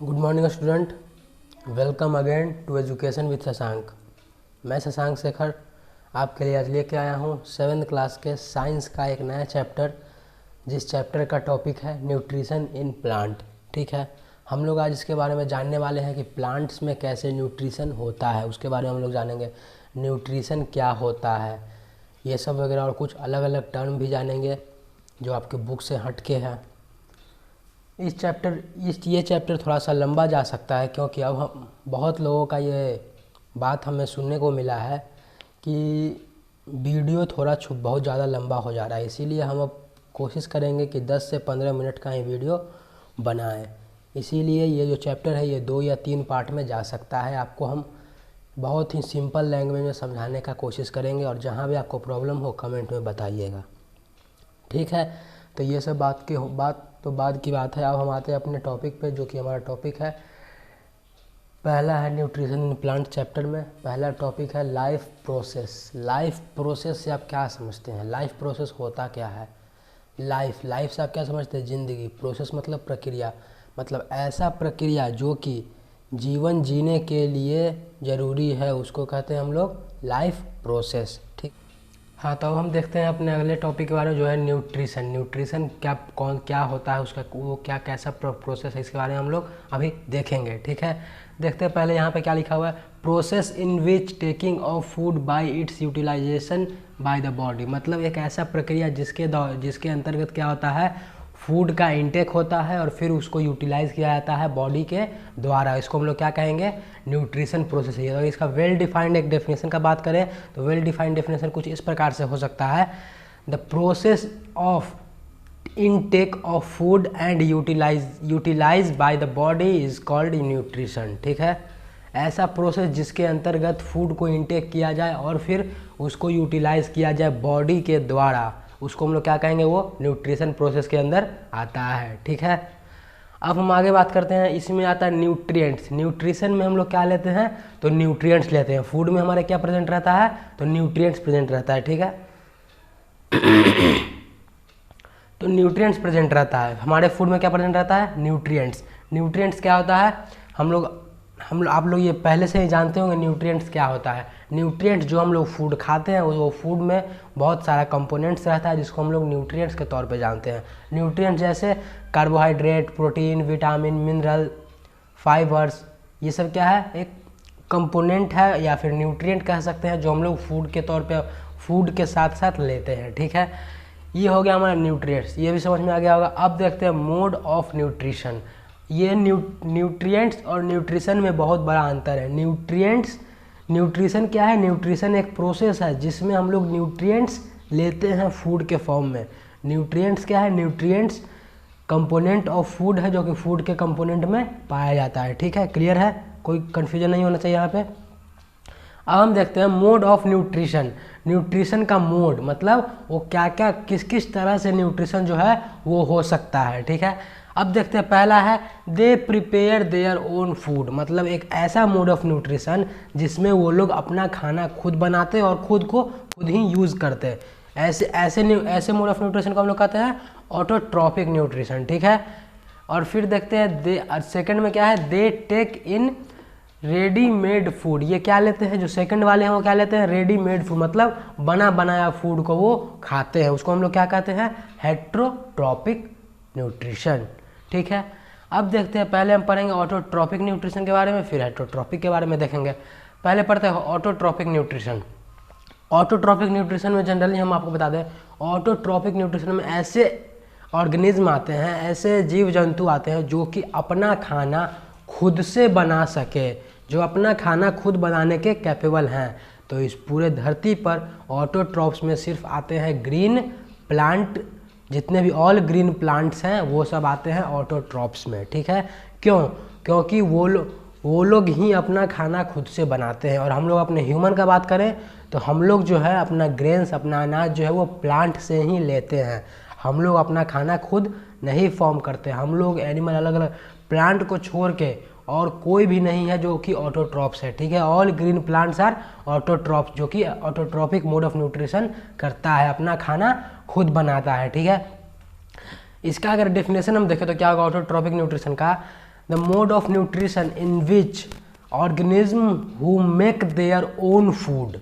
Good morning student, welcome again to education with Shashank. मैं शशांक शेखर आपके लिए आज लेके आया हूँ 7th क्लास के साइंस का एक नया चैप्टर, जिस चैप्टर का टॉपिक है न्यूट्रिशन इन प्लांट। ठीक है, हम लोग आज इसके बारे में जानने वाले हैं कि प्लांट्स में कैसे न्यूट्रिशन होता है, उसके बारे में हम लोग जानेंगे। न्यूट्रिशन क्या होता है, ये सब वगैरह, और कुछ अलग अलग टर्म भी जानेंगे जो आपके बुक से हट के है। ये चैप्टर थोड़ा सा लंबा जा सकता है, क्योंकि अब हम बहुत लोगों का ये बात हमें सुनने को मिला है कि वीडियो बहुत ज़्यादा लंबा हो जा रहा है। इसीलिए हम अब कोशिश करेंगे कि 10 से 15 मिनट का ही वीडियो बनाएं। इसीलिए ये जो चैप्टर है ये 2 या 3 पार्ट में जा सकता है। आपको हम बहुत ही सिंपल लैंग्वेज में समझाने का कोशिश करेंगे, और जहाँ भी आपको प्रॉब्लम हो कमेंट में बताइएगा। ठीक है, तो ये सब बाद की बात है। अब हम आते हैं अपने टॉपिक पे, जो कि हमारा टॉपिक है, पहला है न्यूट्रिशन इन प्लांट। चैप्टर में पहला टॉपिक है लाइफ प्रोसेस। लाइफ प्रोसेस से आप क्या समझते हैं? लाइफ प्रोसेस होता क्या है? लाइफ से आप क्या समझते हैं? ज़िंदगी। प्रोसेस मतलब प्रक्रिया, मतलब ऐसा प्रक्रिया जो कि जीवन जीने के लिए ज़रूरी है, उसको कहते हैं हम लोग लाइफ प्रोसेस। ठीक, हाँ, तो अब हम देखते हैं अपने अगले टॉपिक के बारे में, जो है न्यूट्रिशन। न्यूट्रिशन क्या होता है, उसका वो कैसा प्रोसेस है, इसके बारे में हम लोग अभी देखेंगे। ठीक है, देखते हैं पहले यहाँ पे क्या लिखा हुआ है। Process in which taking off food by its utilization by the body, मतलब एक ऐसा प्रक्रिया जिसके अंतर्गत क्या होता है, फूड का इंटेक होता है और फिर उसको यूटिलाइज किया जाता है बॉडी के द्वारा। इसको हम लोग क्या कहेंगे? न्यूट्रिशन प्रोसेस है। अगर इसका वेल डिफाइंड एक डेफिनेशन का बात करें तो वेल डिफाइंड डेफिनेशन कुछ इस प्रकार से हो सकता है। The process of intake of food and utilize by the body is called nutrition. ठीक है, ऐसा प्रोसेस जिसके अंतर्गत फूड को इनटेक किया जाए और फिर उसको यूटिलाइज किया जाए बॉडी के द्वारा, उसको हम लोग क्या कहेंगे? वो न्यूट्रिशन प्रोसेस के अंदर आता है। ठीक है, अब हम आगे बात करते हैं। इसमें आता है न्यूट्रिएंट्स। न्यूट्रिशन में हम लोग क्या लेते हैं? तो न्यूट्रिएंट्स लेते हैं। फूड में हमारे क्या प्रेजेंट रहता है? तो न्यूट्रिएंट्स प्रेजेंट रहता है। ठीक है, तो न्यूट्रिएंट्स प्रेजेंट रहता है हमारे फूड में। क्या प्रेजेंट रहता है? न्यूट्रिएंट्स। न्यूट्रिएंट्स क्या होता है? आप लोग ये पहले से ही जानते होंगे न्यूट्रिएंट्स क्या होता है। न्यूट्रिएंट्स जो हम लोग फूड खाते हैं, वो फूड में बहुत सारा कंपोनेंट्स रहता है, जिसको हम लोग न्यूट्रिएंट्स के तौर पे जानते हैं। न्यूट्रिएंट्स जैसे carbohydrate, protein, vitamin, mineral, fibres, ये सब क्या है? एक कंपोनेंट है, या फिर न्यूट्रिएंट कह सकते हैं, जो हम लोग फूड के तौर पे फूड के साथ साथ लेते हैं। ठीक है, ये हो गया हमारा न्यूट्रिएंट्स, ये भी समझ में आ गया होगा। अब देखते हैं मोड ऑफ न्यूट्रिशन। ये न्यूट्रिएंट्स और न्यूट्रिशन में बहुत बड़ा अंतर है। न्यूट्रिशन क्या है? न्यूट्रिशन एक प्रोसेस है जिसमें हम लोग न्यूट्रिएंट्स लेते हैं फूड के फॉर्म में। न्यूट्रिएंट्स क्या है? न्यूट्रिएंट्स कंपोनेंट ऑफ फूड है, जो कि फूड के कंपोनेंट में पाया जाता है। ठीक है, क्लियर है? कोई कन्फ्यूजन नहीं होना चाहिए यहाँ पे। अब हम देखते हैं मोड ऑफ न्यूट्रिशन। न्यूट्रिशन का मोड मतलब वो क्या क्या किस तरह से न्यूट्रिशन जो है वो हो सकता है। ठीक है, अब देखते हैं पहला है they prepare their own food, मतलब एक ऐसा मोड ऑफ न्यूट्रिशन जिसमें वो लोग अपना खाना खुद बनाते हैं और खुद ही यूज़ करते हैं। ऐसे मोड ऑफ न्यूट्रिशन को हम लोग कहते हैं ऑटोट्रॉपिक न्यूट्रिशन। ठीक है, और फिर देखते हैं सेकंड में क्या है? They take in readymade food. ये क्या लेते हैं? जो सेकंड वाले हैं वो क्या लेते हैं? रेडीमेड फूड, मतलब बना बनाया फूड को वो खाते हैं। उसको हम लोग क्या कहते हैं? Heterotrophic nutrition. ठीक है, अब देखते हैं, पहले हम पढ़ेंगे ऑटोट्रॉपिक न्यूट्रिशन के बारे में, फिर हेट्रोट्रॉपिक के बारे में देखेंगे। पहले पढ़ते हैं ऑटोट्रॉपिक न्यूट्रिशन। ऑटोट्रॉपिक न्यूट्रिशन में जनरली हम आपको बता दें, ऑटोट्रॉपिक न्यूट्रिशन में ऐसे ऑर्गेनिज्म आते हैं, ऐसे जीव जंतु आते हैं जो कि अपना खाना खुद से बना सके, जो अपना खाना खुद बनाने के कैपेबल हैं। तो इस पूरे धरती पर ऑटोट्रॉप्स में सिर्फ आते हैं ग्रीन प्लांट, जितने भी ऑल ग्रीन प्लांट्स हैं वो सब आते हैं ऑटोट्रॉप्स में। ठीक है, क्योंकि वो लोग ही अपना खाना खुद से बनाते हैं। और हम लोग अपने ह्यूमन का बात करें तो हम लोग जो है अपना ग्रेन्स, अपना अनाज जो है वो प्लांट से ही लेते हैं। हम लोग अपना खाना खुद नहीं फॉर्म करते। हम लोग एनिमल अलग अलग प्लांट को छोड़ के और कोई भी नहीं है जो कि ऑटोट्रॉप्स है। ठीक है, all green plants are autotrophs, जो कि ऑटोट्रॉपिक मोड ऑफ न्यूट्रिशन करता है, अपना खाना खुद बनाता है। ठीक है, इसका अगर डेफिनेशन हम देखें तो क्या होगा ऑटोट्रॉपिक न्यूट्रिशन का? The mode of nutrition in which organism who make their own food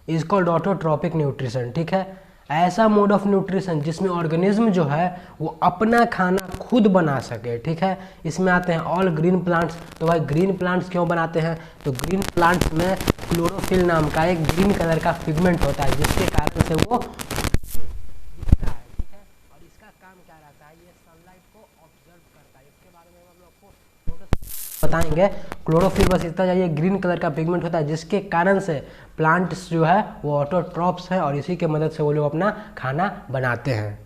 is called autotrophic nutrition. ठीक है, ऐसा मोड ऑफ न्यूट्रिशन जिसमें ऑर्गेनिज्म जो है वो अपना खाना खुद बना सके। ठीक है, इसमें आते हैं ऑल ग्रीन प्लांट्स। तो भाई ग्रीन प्लांट्स क्यों बनाते हैं? तो ग्रीन प्लांट्स में क्लोरोफिल नाम का एक ग्रीन कलर का पिगमेंट होता है जिसके कारण से वो दिखता है। ठीक है, और इसका काम क्या रहता है? ये सनलाइट को ऑब्जर्व करता है। इसके बारे में हम लोग को बताएंगे। क्लोरोफिल बस इतना चाहिए, ग्रीन कलर का पिगमेंट होता है जिसके कारण से प्लांट्स जो है वो ऑटोट्रॉप्स हैं और इसी के मदद से वो लोग अपना खाना बनाते हैं।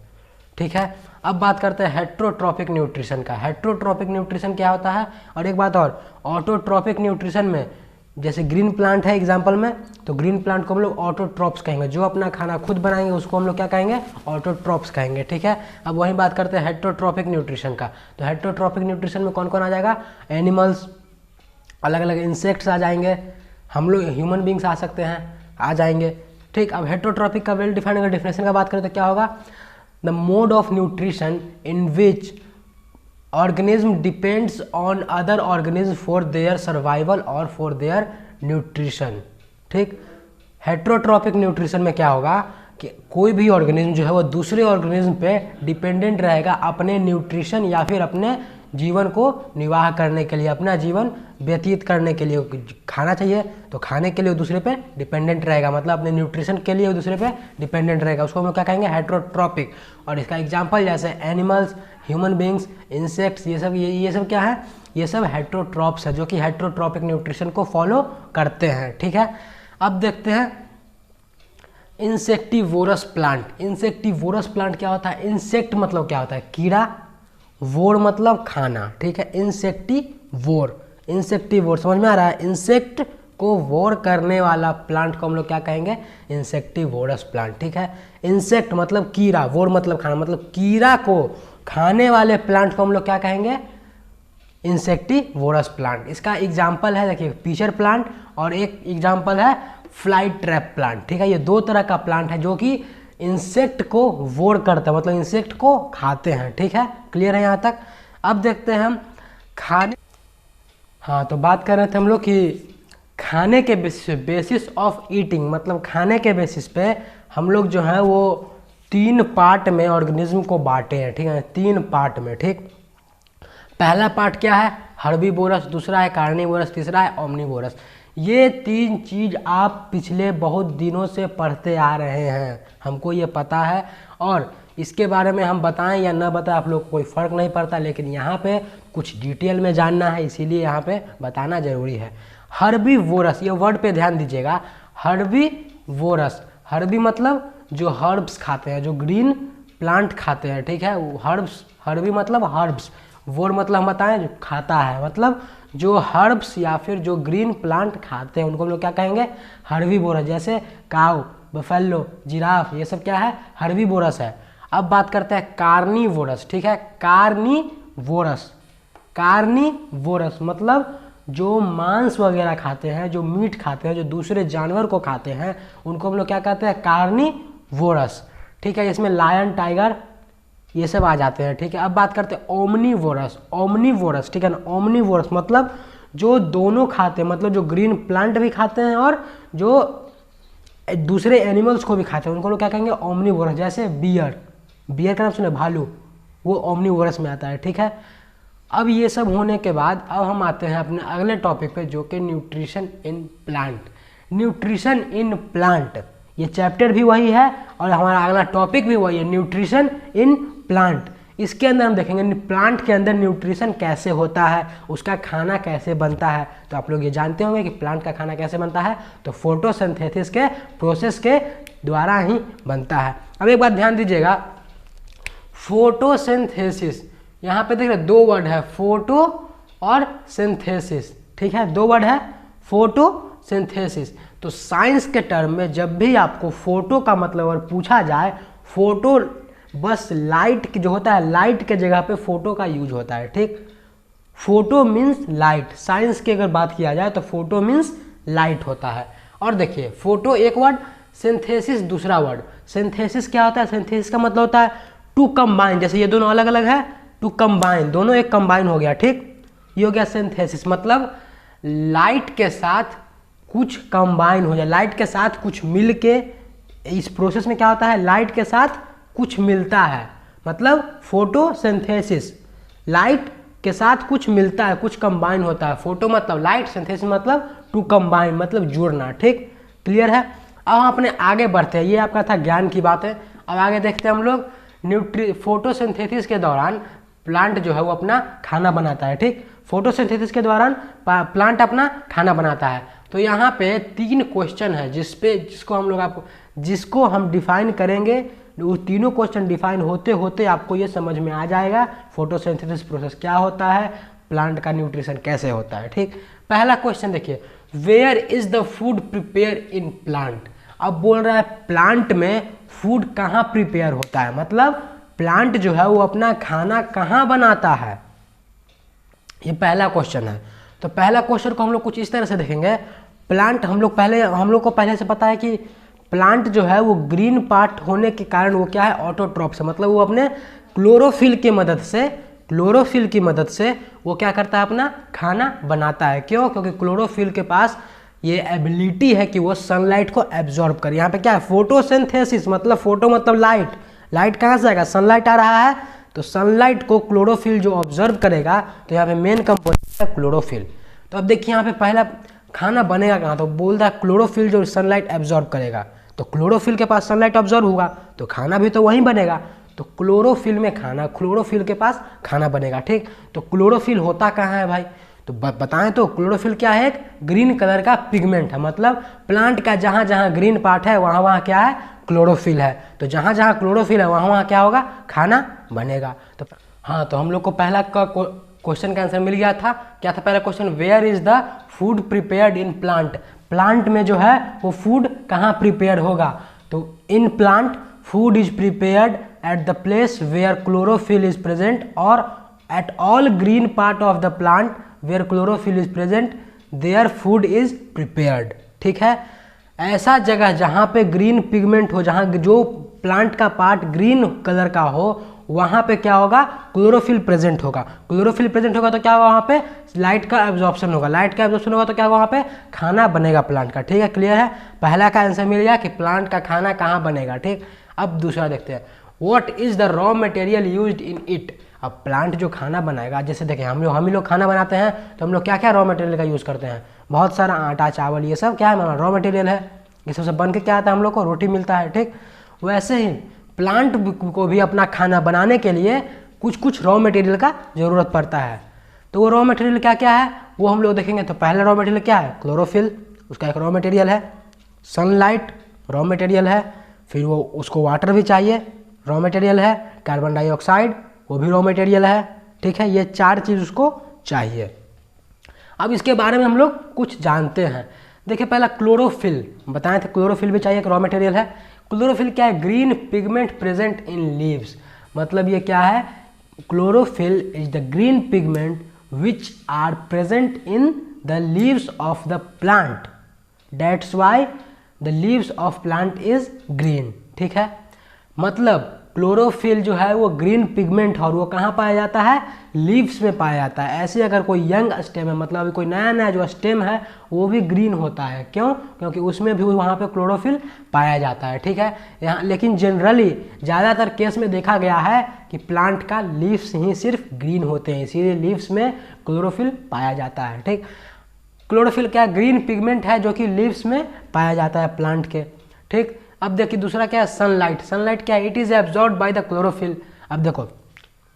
ठीक है, अब बात करते हैं हेट्रोट्रॉपिक न्यूट्रिशन का। हेट्रोट्रॉपिक न्यूट्रिशन क्या होता है? और एक बात और, ऑटोट्रॉपिक न्यूट्रिशन में जैसे ग्रीन प्लांट है एग्जाम्पल में, तो ग्रीन प्लांट को हम लोग ऑटोट्रॉप्स कहेंगे। जो अपना खाना खुद बनाएंगे उसको हम लोग क्या कहेंगे? ऑटोट्रॉप्स कहेंगे। ठीक है, अब वही बात करते हैं हेट्रोट्रॉपिक न्यूट्रिशन का। तो हेट्रोट्रॉपिक न्यूट्रिशन में कौन कौन आ जाएगा? एनिमल्स, अलग अलग इंसेक्ट्स आ जाएंगे, हम लोग ह्यूमन बींग्स आ सकते हैं, आ जाएंगे। ठीक, अब हेट्रोट्रॉपिक का वेल डिफाइंड अगर डेफिनेशन का बात करें तो क्या होगा? The mode of nutrition in which organism depends on other organism for their survival और फॉर देयर न्यूट्रिशन। ठीक, हेट्रोट्रॉपिक न्यूट्रिशन में क्या होगा कि कोई भी ऑर्गेनिज्म जो है वो दूसरे ऑर्गेनिज्म पे डिपेंडेंट रहेगा अपने न्यूट्रिशन या फिर अपने जीवन को निर्वाह करने के लिए, अपना जीवन व्यतीत करने के लिए। खाना चाहिए तो खाने के लिए दूसरे पे डिपेंडेंट रहेगा, मतलब अपने न्यूट्रिशन के लिए दूसरे पे डिपेंडेंट रहेगा। उसको हम लोग क्या कहेंगे? हेट्रोट्रॉपिक। और इसका एग्जांपल जैसे एनिमल्स, ह्यूमन बींग्स, इंसेक्ट्स, ये सब क्या है? ये सब हेट्रोट्रॉप्स है जो कि हेट्रोट्रॉपिक न्यूट्रिशन को फॉलो करते हैं। ठीक है, अब देखते हैं इंसेक्टिवोरस प्लांट। इंसेक्टिवोरस प्लांट क्या होता है? इंसेक्ट मतलब क्या होता है? कीड़ा, वोर मतलब खाना। ठीक है, इंसेक्टिवोर, इंसेक्टिवोर समझ में आ रहा है? इंसेक्ट को वोर करने वाला प्लांट को हम लोग क्या कहेंगे? Insectivorous plant. ठीक है, इंसेक्ट मतलब कीड़ा, वोर मतलब खाना, मतलब कीड़ा को खाने वाले प्लांट को हम लोग क्या कहेंगे? Insectivorous plant. इसका एग्जाम्पल है देखिए पीचर प्लांट और एक एग्जाम्पल है फ्लाइट ट्रैप प्लांट। ठीक है, ये दो तरह का प्लांट है जो कि इंसेक्ट को वोर करते हैं, मतलब इंसेक्ट को खाते हैं। ठीक है, क्लियर है यहाँ तक? अब देखते हैं हम खाने। हाँ, तो बात कर रहे थे हम लोग कि खाने के बेसिस ऑफ ईटिंग, मतलब खाने के बेसिस पे हम लोग जो है वो 3 पार्ट में ऑर्गेनिज्म को बांटे हैं। ठीक है, 3 पार्ट में। ठीक, पहला पार्ट क्या है? हर्बीवोरस, दूसरा है कार्निवोरस, तीसरा है ओमनीवोरस। ये 3 चीज आप पिछले बहुत दिनों से पढ़ते आ रहे हैं, हमको ये पता है, और इसके बारे में हम बताएं या न बताएं आप लोग को कोई फ़र्क नहीं पड़ता, लेकिन यहाँ पे कुछ डिटेल में जानना है इसीलिए यहाँ पे बताना ज़रूरी है। हर्बीवोरस, ये वर्ड पे ध्यान दीजिएगा। हर्बीवोरस, हर्बी मतलब जो हर्ब्स खाते हैं, जो ग्रीन प्लांट खाते हैं। ठीक है, हर्ब्स, हर्बी मतलब हर्ब्स, वोर मतलब हम बताएं जो खाता है, मतलब जो हर्ब्स या फिर जो ग्रीन प्लांट खाते हैं उनको हम लोग क्या कहेंगे? हर्बीवोरस। जैसे काऊ, बफेलो, जिराफ, ये सब क्या है? हर्बीवोरस है। अब बात करते हैं कार्निवोरस। ठीक है, कार्निवोरस, कार्निवोरस मतलब जो मांस वगैरह खाते हैं, जो मीट खाते हैं, जो दूसरे जानवर को खाते हैं, उनको हम लोग क्या कहते हैं? कार्निवोरस। ठीक है, इसमें लायन, टाइगर ये सब आ जाते हैं। ठीक है, अब बात करते हैं ओमनीवोरस। ओमनीवोरस, ठीक है ना, ओमनीवोरस मतलब जो दोनों खाते हैं, मतलब जो ग्रीन प्लांट भी खाते हैं और जो दूसरे एनिमल्स को भी खाते हैं, उनको लोग क्या कहेंगे? ओमनीवोरस। जैसे बियर, बियर का नाम सुने, भालू, वो ओमनीवोरस में आता है। ठीक है, अब ये सब होने के बाद अब हम आते हैं अपने अगले टॉपिक पे जो कि nutrition in plant. Nutrition in plant, ये चैप्टर भी वही है और हमारा अगला टॉपिक भी वही है, न्यूट्रिशन इन प्लांट। इसके अंदर हम देखेंगे प्लांट के अंदर न्यूट्रिशन कैसे होता है, उसका खाना कैसे बनता है। तो आप लोग ये जानते होंगे कि प्लांट का खाना कैसे बनता है, तो फोटोसिंथेसिस के प्रोसेस के द्वारा ही बनता है। अब एक बात ध्यान दीजिएगा, फोटोसिंथेसिस, यहाँ पे देख रहे 2 वर्ड है, फोटो और सिंथेसिस। ठीक है, 2 वर्ड है, फोटोसिंथेसिस। तो साइंस के टर्म में जब भी आपको फोटो का मतलब अगर पूछा जाए, फोटो बस लाइट जो होता है, लाइट के जगह पे फोटो का यूज होता है। ठीक, फोटो मीन्स लाइट, साइंस की अगर बात किया जाए तो फोटो मीन्स लाइट होता है। और देखिए फोटो एक वर्ड, सिंथेसिस दूसरा वर्ड। सिंथेसिस क्या होता है? सिंथेसिस का मतलब होता है टू कंबाइन, जैसे ये दोनों अलग अलग है, टू कंबाइन, दोनों एक कंबाइन हो गया। ठीक, ये हो गया सिंथेसिस, मतलब लाइट के साथ कुछ कंबाइन हो जाए, लाइट के साथ कुछ मिल के, इस प्रोसेस में क्या होता है, लाइट के साथ कुछ मिलता है, मतलब फोटोसिंथेसिस, लाइट के साथ कुछ मिलता है, कुछ कंबाइन होता है। फोटो मतलब लाइट, सिंथेसिस मतलब टू कंबाइन, मतलब जोड़ना। ठीक, क्लियर है। अब हम अपने आगे बढ़ते हैं, ये आपका था ज्ञान की बात है। अब आगे देखते हैं हम लोग फोटोसिंथेसिस के दौरान प्लांट जो है वो अपना खाना बनाता है। ठीक, फोटोसिंथेसिस के दौरान प्लांट अपना खाना बनाता है। तो यहाँ पे 3 क्वेश्चन है जिसको हम डिफाइन करेंगे। वो तीनों क्वेश्चन डिफाइन होते होते आपको ये समझ में आ जाएगा फोटोसिंथेसिस प्रोसेस क्या होता है, प्लांट का न्यूट्रिशन कैसे होता है। ठीक, पहला क्वेश्चन देखिए, where is the food prepare in plant. अब बोल रहा है प्लांट में फूड कहाँ प्रिपेयर होता है, मतलब प्लांट जो है वो अपना खाना कहाँ बनाता है, ये पहला क्वेश्चन है। तो पहला क्वेश्चन को हम लोग कुछ इस तरह से देखेंगे। प्लांट हम लोग को पहले से पता है कि प्लांट जो है वो ग्रीन पार्ट होने के कारण वो क्या है, ऑटोट्रॉप से, मतलब वो अपने क्लोरोफिल की मदद से वो क्या करता है, अपना खाना बनाता है। क्यों? क्योंकि क्लोरोफिल के पास ये एबिलिटी है कि वो सनलाइट को एब्जॉर्ब करे। यहाँ पे क्या है, फोटोसिंथेसिस, मतलब फोटो मतलब लाइट कहाँ से आएगा, सनलाइट आ रहा है, तो सनलाइट को क्लोरोफिल जो ऑब्जर्व करेगा, तो यहाँ पे मेन कंपोनेंट है क्लोरोफिल। तो अब देखिए यहाँ पे पहला खाना बनेगा कहाँ, तो बोल रहा है क्लोरोफिल जो सनलाइट एब्जॉर्ब करेगा, तो क्लोरोफिल के पास सनलाइट ऑब्जर्व होगा तो खाना भी तो वहीं बनेगा, तो क्लोरोफिल के पास खाना बनेगा। ठीक, तो क्लोरोफिल होता कहाँ है भाई, तो बताएं तो क्लोरोफिल क्या है, एक ग्रीन कलर का पिगमेंट है, मतलब प्लांट का जहाँ जहाँ ग्रीन पार्ट है वहाँ वहाँ क्या है, क्लोरोफिल है। तो जहाँ जहाँ क्लोरोफिल है वहाँ वहाँ क्या होगा, खाना बनेगा। तो हाँ, तो हम लोग को पहला क्वेश्चन का आंसर मिल गया था। क्या था पहला question, where is the food prepared in plant. Plant में जो है वो फूड कहाँ प्रिपेयर होगा, तो in plant food is prepared at the place where chlorophyll is present, और at all green part of the plant where chlorophyll is present there food is prepared. ठीक है, ऐसा जगह जहाँ पे ग्रीन पिगमेंट हो, जहाँ जो प्लांट का पार्ट ग्रीन कलर का हो, वहाँ पे क्या होगा, क्लोरोफिल प्रेजेंट होगा। क्लोरोफिल प्रेजेंट होगा तो क्या होगा, वहाँ पे लाइट का एब्जॉर्प्शन होगा, लाइट का एब्जॉर्प्शन होगा तो क्या होगा, वहाँ पे खाना बनेगा प्लांट का। ठीक है, क्लियर है। पहला का आंसर मिल गया कि प्लांट का खाना कहाँ बनेगा। ठीक, अब दूसरा देखते हैं, what is the raw material used in it. अब प्लांट जो खाना बनाएगा, जैसे देखें हम लोग खाना बनाते हैं तो हम लोग क्या क्या रॉ मटेरियल का यूज़ करते हैं, बहुत सारा आटा चावल ये सब क्या है, रॉ मटेरियल है, ये सबसे बन के क्या आता है, हम लोग को रोटी मिलता है। ठीक, वैसे ही प्लांट को भी अपना खाना बनाने के लिए कुछ रॉ मटेरियल का ज़रूरत पड़ता है। तो वो रॉ मटेरियल क्या क्या है वो हम लोग देखेंगे। तो पहला रॉ मटेरियल क्या है, क्लोरोफिल, उसका एक रॉ मटेरियल है। सनलाइट रॉ मटेरियल है, फिर वो उसको वाटर भी चाहिए, रॉ मटेरियल है। कार्बन डाइऑक्साइड वो भी रॉ मटेरियल है। ठीक है, ये 4 चीज़ उसको चाहिए। अब इसके बारे में हम लोग कुछ जानते हैं। देखिए पहला क्लोरोफिल बताए थे, क्लोरोफिल भी चाहिए, एक रॉ मटेरियल है। क्लोरोफिल क्या है, green pigment present in leaves, मतलब ये क्या है, chlorophyll is the green pigment which are present in the leaves of the plant, that's why the leaves of plant is green. ठीक है, मतलब क्लोरोफिल जो है वो ग्रीन पिगमेंट है और वो कहाँ पाया जाता है, लीव्स में पाया जाता है। ऐसे अगर कोई यंग स्टेम है, मतलब अभी कोई नया जो स्टेम है वो भी ग्रीन होता है। क्यों? क्योंकि उसमें भी वहाँ पे क्लोरोफिल पाया जाता है। ठीक है, यहाँ लेकिन जनरली ज़्यादातर केस में देखा गया है कि प्लांट का लीव्स ही सिर्फ ग्रीन होते हैं, इसीलिए लीव्स में क्लोरोफिल पाया जाता है। ठीक, क्लोरोफिल क्या ग्रीन पिगमेंट है जो कि लीव्स में पाया जाता है प्लांट के। ठीक, अब देखिए दूसरा क्या है, सनलाइट। सनलाइट क्या है, it is absorbed by the chlorophyll. अब देखो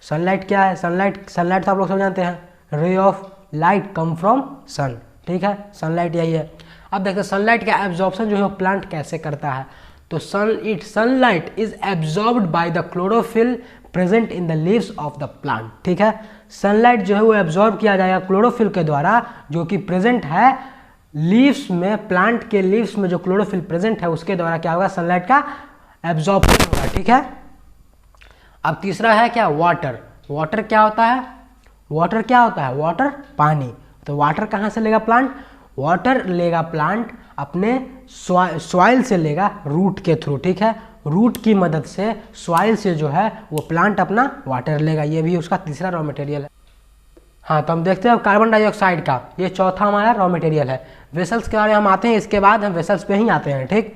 सनलाइट क्या है, सनलाइट तो आप लोग सब जानते हैं, ray of light come from sun. ठीक है, सनलाइट यही है। अब देखो सनलाइट का एब्जॉर्प्शन जो है प्लांट कैसे करता है, तो sunlight is absorbed by the chlorophyll present in the leaves of the plant. ठीक है, सनलाइट जो है वो एब्जॉर्ब किया जाएगा क्लोरोफिल के द्वारा जो कि प्रेजेंट है लीव्स में, प्लांट के लीव्स में जो क्लोरोफिल प्रेजेंट है उसके द्वारा क्या होगा, सनलाइट का एब्जॉर्प्शन होगा। ठीक है, अब तीसरा है क्या, वाटर। वाटर क्या होता है, वाटर पानी। तो वाटर कहाँ से लेगा प्लांट, वाटर लेगा प्लांट अपने सॉइल से लेगा, रूट के थ्रू। ठीक है, रूट की मदद से सॉइल से जो है वो प्लांट अपना वाटर लेगा, ये भी उसका तीसरा रॉ मटेरियल है। हाँ, तो हम देखते हैं कार्बन डाइऑक्साइड का, ये चौथा हमारा रॉ मटेरियल है। वेसल्स के बारे में हम आते हैं, इसके बाद हम वेसल्स पे ही आते हैं, ठीक।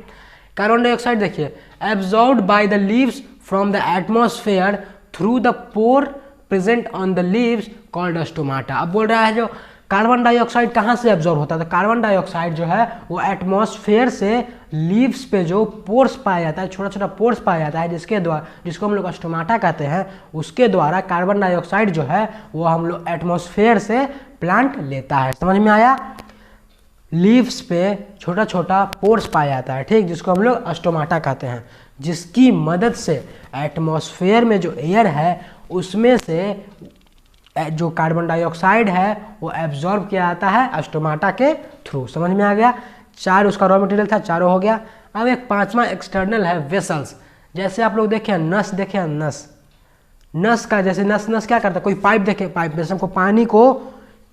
कार्बन डाइऑक्साइड देखिए, absorbed by the leaves from the atmosphere through the pore present on the leaves called stomata. अब बोल रहा है जो कार्बन डाइऑक्साइड कहाँ से एब्जॉर्ब होता है, तो कार्बन डाइऑक्साइड जो है वो एटमॉस्फेयर से लीव्स पे जो पोर्स पाया जाता है, छोटा छोटा पोर्स पाया जाता है, जिसके द्वारा, जिसको हम लोग स्टोमाटा कहते हैं, उसके द्वारा कार्बन डाइऑक्साइड जो है वो हम लोग एटमॉस्फेयर से प्लांट लेता है। समझ में आया? लीव्स पे छोटा छोटा पोर्स पाया जाता है, ठीक, जिसको हम लोग स्टोमाटा कहते हैं, जिसकी मदद से एटमॉस्फेयर में जो एयर है उसमें से जो कार्बन डाइऑक्साइड है वो एब्जॉर्ब किया जाता है स्टोमाटा के थ्रू। समझ में आ गया? 4 उसका रॉ मटेरियल था, चारों हो गया। अब एक 5वां एक्सटर्नल है वेसल्स। जैसे आप लोग देखें नस, देखें नस, नस का जैसे नस क्या करता है, कोई पाइप देखे, पाइप में से हमको पानी को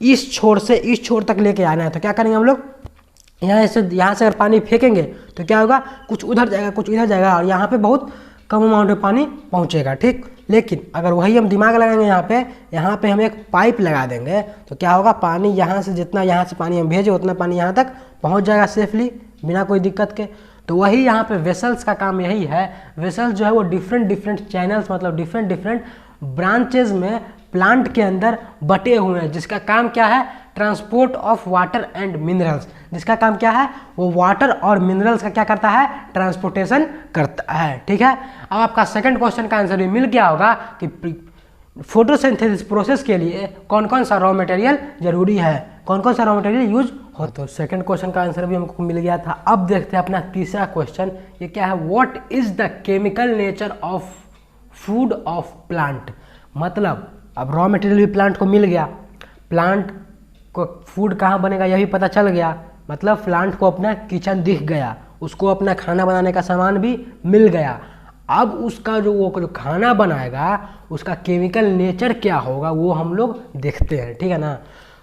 इस छोर से इस छोर तक लेके आना है, तो क्या करेंगे हम लोग, यहाँ से अगर पानी फेंकेंगे तो क्या होगा, कुछ उधर जाएगा कुछ इधर जाएगा, और यहाँ पे बहुत कम अमाउंट में पानी पहुँचेगा, ठीक। लेकिन अगर वही हम दिमाग लगाएंगे यहाँ पे हम एक पाइप लगा देंगे, तो क्या होगा, पानी यहाँ से जितना यहाँ से पानी हम भेजे उतना पानी यहाँ तक पहुँच जाएगा सेफली, बिना कोई दिक्कत के। तो वही यहाँ पे वेसल्स का काम यही है। वेसल्स जो है वो डिफरेंट चैनल्स, मतलब डिफरेंट ब्रांचेज में प्लांट के अंदर बटे हुए हैं, जिसका काम क्या है, transport of water and minerals. जिसका काम क्या है, वो वाटर और मिनरल्स का क्या करता है, ट्रांसपोर्टेशन करता है, ठीक है। अब आपका सेकंड क्वेश्चन का आंसर भी मिल गया होगा कि फोटोसिंथेसिस प्रोसेस के लिए कौन कौन सा रॉ मटेरियल जरूरी है, कौन कौन सा रॉ मटेरियल यूज हो। तो सेकंड क्वेश्चन का आंसर भी हमको मिल गया था। अब देखते हैं अपना तीसरा क्वेश्चन, ये क्या है, what is the chemical nature of food of plant. मतलब अब रॉ मटेरियल भी प्लांट को मिल गया, प्लांट को फूड कहाँ बनेगा यह भी पता चल गया, मतलब प्लांट को अपना किचन दिख गया, उसको अपना खाना बनाने का सामान भी मिल गया। अब उसका जो खाना बनाएगा उसका केमिकल नेचर क्या होगा वो हम लोग देखते हैं, ठीक है ना।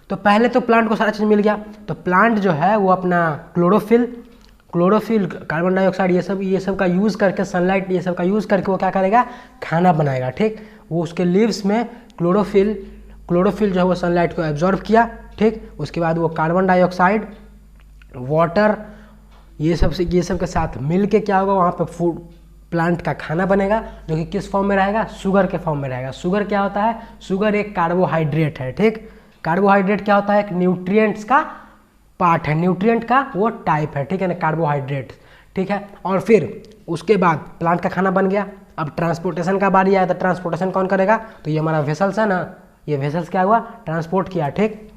तो पहले तो प्लांट को सारा चीज़ मिल गया, तो प्लांट जो है वो अपना क्लोरोफिल कार्बन डाइऑक्साइड ये सब का यूज़ करके, सनलाइट ये सब का यूज़ करके वो क्या करेगा, खाना बनाएगा, ठीक। वो उसके लीव्स में क्लोरोफिल जो है वो सनलाइट को एब्जॉर्ब किया, ठीक। उसके बाद वो कार्बन डाइऑक्साइड, वाटर ये सब के साथ मिल के क्या होगा, वहाँ पे फूड प्लांट का खाना बनेगा, जो कि किस फॉर्म में रहेगा, शुगर के फॉर्म में रहेगा। शुगर क्या होता है, शुगर एक कार्बोहाइड्रेट है, ठीक। कार्बोहाइड्रेट क्या होता है, एक न्यूट्रिएंट्स का पार्ट है, न्यूट्रिएंट का वो टाइप है, ठीक है ना, कार्बोहाइड्रेट, ठीक है। और फिर उसके बाद प्लांट का खाना बन गया। अब ट्रांसपोर्टेशन का बारी आया, तो ट्रांसपोर्टेशन कौन करेगा, तो ये हमारा वेसल्स है ना, ये वेसल्स क्या हुआ, ट्रांसपोर्ट किया, ठीक।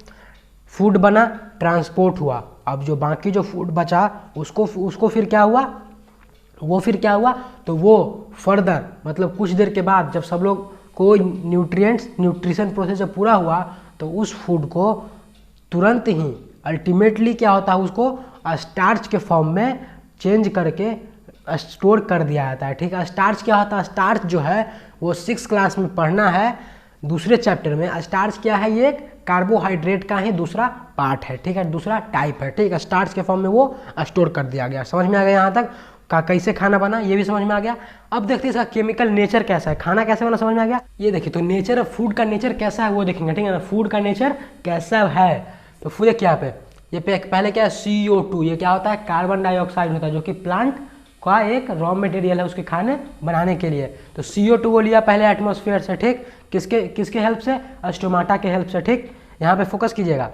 फूड बना, ट्रांसपोर्ट हुआ। अब जो बाकी जो फूड बचा उसको फिर क्या हुआ, तो वो फर्दर मतलब कुछ देर के बाद जब सब लोग को न्यूट्रिशन प्रोसेस जब पूरा हुआ, तो उस फूड को तुरंत ही अल्टीमेटली क्या होता है, उसको स्टार्च के फॉर्म में चेंज करके स्टोर कर दिया जाता है, ठीक है। स्टार्च क्या होता है, स्टार्च जो है वो 6th क्लास में पढ़ना है, दूसरे चैप्टर में। स्टार्च क्या है, ये कार्बोहाइड्रेट का ही दूसरा पार्ट है, ठीक है, दूसरा टाइप है, ठीक है। स्टार्च के फॉर्म में वो स्टोर कर दिया गया। समझ में आ गया यहाँ तक का कैसे खाना बना, ये भी समझ में आ गया। अब देखते हैं इसका केमिकल नेचर कैसा है, खाना कैसे बना, समझ में आ गया। ये देखिए, तो नेचर ऑफ फूड का नेचर कैसा है वो देखेंगे, ठीक है ना। फूड का नेचर कैसा है, तो फूड क्या पे, ये पहले क्या है, CO2, ये क्या होता है, कार्बन डाइऑक्साइड होता है, जो कि प्लांट का एक रॉ मटेरियल है उसके खाने बनाने के लिए। तो CO2 वो लिया पहले एटमॉस्फेयर से, ठीक, किसके हेल्प से, स्टोमाटा के हेल्प से, ठीक। यहाँ पे फोकस कीजिएगा,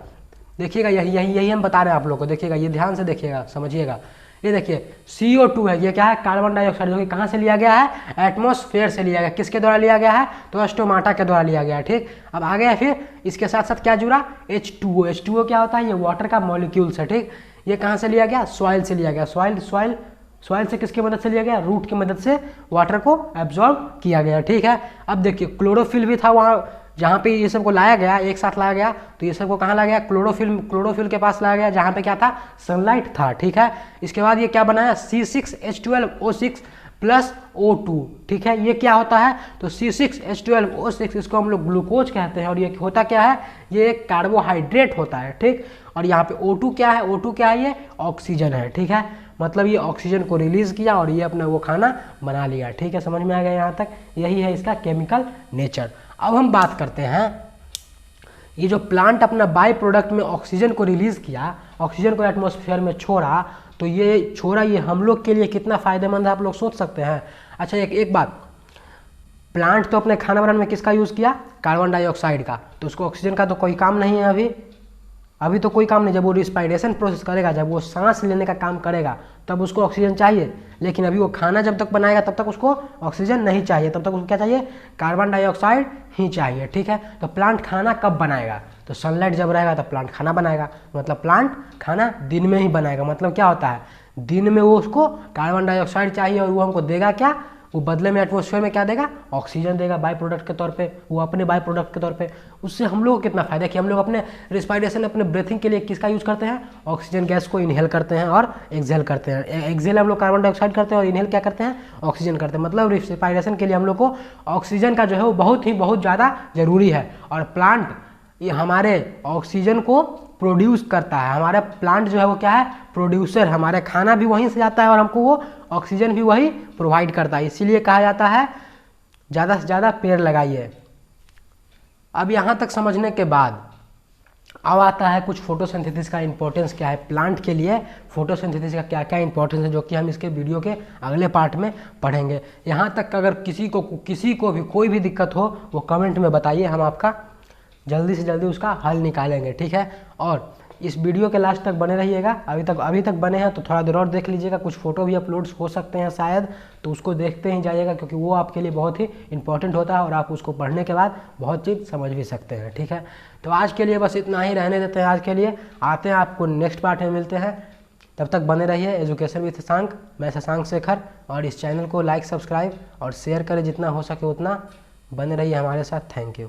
देखिएगा, यही हम बता रहे हैं आप लोग को, देखिएगा, ये ध्यान से देखिएगा, समझिएगा। ये देखिए CO2 है, ये क्या है, कार्बन डाइऑक्साइड, जो कि कहाँ से लिया गया है, एटमॉस्फेयर से लिया गया। किसके द्वारा लिया गया है, तो स्टोमाटा के द्वारा लिया गया है, ठीक। अब आ गया, फिर इसके साथ साथ क्या जुड़ा, H2O क्या होता है, ये वाटर का मॉलिक्यूल्स है, ठीक। ये कहाँ से लिया गया, सॉइल से लिया गया। सॉइल से किसकी मदद से लिया गया, रूट की मदद से वाटर को एब्जॉर्ब किया गया, ठीक है। अब देखिए क्लोरोफिल भी था वहाँ, जहाँ पे ये सब को लाया गया, एक साथ लाया गया, तो ये सब को कहाँ लाया गया, क्लोरोफिल के पास लाया गया, जहाँ पे क्या था, सनलाइट था, ठीक है। इसके बाद ये क्या बनाया, C6H12O6 प्लस O2, ठीक है। ये क्या होता है, तो C6H12O6 इसको हम लोग ग्लूकोज कहते हैं, और ये होता क्या है, ये एक कार्बोहाइड्रेट होता है, ठीक। और यहाँ पे O2 क्या है, ये ऑक्सीजन है, ठीक है। मतलब ये ऑक्सीजन को रिलीज किया और ये अपना वो खाना बना लिया, ठीक है। समझ में आ गया यहाँ तक, यही है इसका केमिकल नेचर। अब हम बात करते हैं ये जो प्लांट अपना बाई प्रोडक्ट में ऑक्सीजन को रिलीज़ किया, ऑक्सीजन को एटमॉस्फेयर में छोड़ा, तो ये हम लोग के लिए कितना फ़ायदेमंद है आप लोग सोच सकते हैं। अच्छा एक बात, प्लांट तो अपने खाना बनाने में किसका यूज़ किया, कार्बन डाइऑक्साइड का, तो उसको ऑक्सीजन का तो कोई काम नहीं है अभी तो कोई काम नहीं। जब वो रिस्पायरेशन प्रोसेस करेगा, जब वो सांस लेने का काम करेगा, तब उसको ऑक्सीजन चाहिए। लेकिन अभी वो खाना जब तक बनाएगा तब तक उसको ऑक्सीजन नहीं चाहिए, तब तक उसको क्या चाहिए, कार्बन डाइऑक्साइड ही चाहिए। ठीक है, तो प्लांट खाना कब बनाएगा, तो सनलाइट जब रहेगा तब प्लांट खाना बनाएगा। मतलब प्लांट खाना दिन में ही बनाएगा। मतलब क्या होता है, दिन में वो उसको कार्बन डाइऑक्साइड चाहिए और वो हमको देगा क्या, वो बदले में एटमॉस्फेयर में क्या देगा, ऑक्सीजन देगा बाई प्रोडक्ट के तौर पे, वो अपने बाई प्रोडक्ट के तौर पे। उससे हम लोग को कितना फायदा है कि हम लोग अपने रिस्पायरेशन, अपने ब्रीथिंग के लिए किसका यूज़ करते हैं, ऑक्सीजन गैस को इनहेल करते हैं और एक्सहेल करते हैं। एक्सहेल हम लोग कार्बन डाइऑक्साइड करते हैं और इनहेल क्या करते हैं, ऑक्सीजन करते हैं। मतलब रिस्पायरेशन के लिए हम लोग को ऑक्सीजन का जो है वो बहुत ज़्यादा ज़रूरी है। और प्लांट ये हमारे ऑक्सीजन को प्रोड्यूस करता है। हमारा प्लांट जो है वो क्या है, प्रोड्यूसर। हमारे खाना भी वहीं से आता है और हमको वो ऑक्सीजन भी वही प्रोवाइड करता है। इसीलिए कहा जाता है ज़्यादा से ज़्यादा पेड़ लगाइए। अब यहाँ तक समझने के बाद अब आता है कुछ फोटोसिंथेसिस का इंपॉर्टेंस क्या है प्लांट के लिए, फोटोसिंथेसिस का क्या क्या इंपॉर्टेंस है, जो कि हम इसके वीडियो के अगले पार्ट में पढ़ेंगे। यहाँ तक अगर किसी को भी कोई भी दिक्कत हो वो कमेंट में बताइए, हम आपका जल्दी से जल्दी उसका हल निकालेंगे। ठीक है, और इस वीडियो के लास्ट तक बने रहिएगा। अभी तक बने हैं तो थोड़ा देर और देख लीजिएगा, कुछ फ़ोटो भी अपलोड्स हो सकते हैं शायद, तो उसको देखते ही जाइएगा, क्योंकि वो आपके लिए बहुत ही इंपॉर्टेंट होता है और आप उसको पढ़ने के बाद बहुत चीज़ समझ भी सकते हैं। ठीक है, तो आज के लिए बस इतना ही रहने देते हैं। आज के लिए आते हैं, आपको नेक्स्ट पार्ट में मिलते हैं। तब तक बने रहिए एजुकेशन विद शशांक। मैं शशांक शेखर, और इस चैनल को लाइक, सब्सक्राइब और शेयर करें जितना हो सके उतना। बने रहिए हमारे साथ। Thank you.